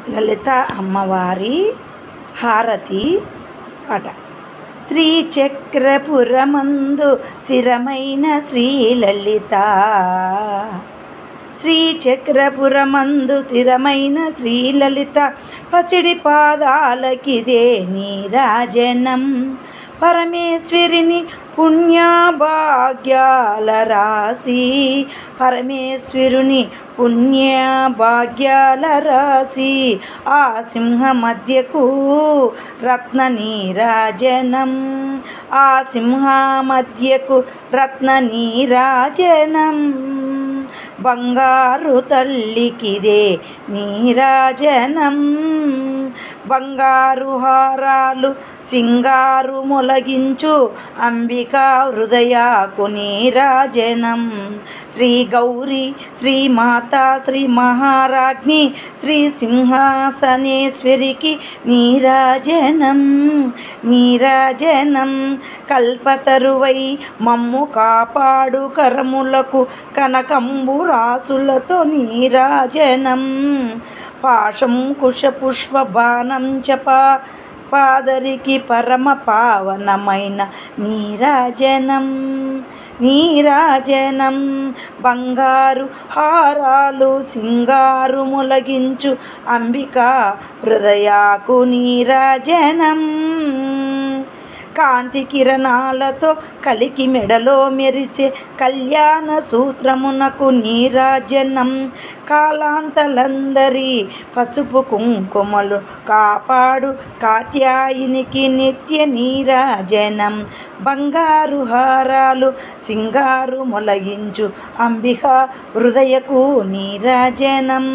లలిత అమ్మవారి హారతి పాట. శ్రీచక్రపురమందు స్థిరమైన శ్రీలలిత, శ్రీచక్రపురమందు స్థిరమైన శ్రీలలిత, పసిడి పాదాలకిదే నీరాజనం. పరమేశ్వరిని పుణ్యభాగ్యాల రాశి, పరమేశ్వరుని పుణ్యభాగ్యాల రాశి, ఆ సింహ మధ్యకు రత్న నీరాజనం, ఆ సింహ మధ్యకు రత్న నీరాజనం. బంగారు తల్లికిదే నీరాజనం, బంగారు హారాలు సింగారు మొలగించు అంబికా హృదయాకు నీరాజనం. శ్రీ గౌరీ, శ్రీ మాత, శ్రీ మహారాజ్ఞి, శ్రీ సింహాసనేశ్వరికి నీరాజనం, నీరాజనం. కల్పతరువై మమ్ము కాపాడు కరములకు కనకంబు రాసులతో నీరాజనం. పాశం కుశ పుష్ప బాణం చప పాదరికి పరమ పావనమైన నీరాజనం, నీరాజనం. బంగారు హారాలు సింగారు మొలగించు అంబికా హృదయాకు నీరాజనం. కాంతి కిరణాలతో కలికి మెడలో మెరిసే కళ్యాణ సూత్రమునకు నీరాజనం. కాలాంతలందరి పసుపు కుంకుమలు కాపాడు కాత్యాయినికి నిత్య నీరాజనం. బంగారు హారాలు సింగారు మొలగించు అంబికా హృదయకు నీరాజనం.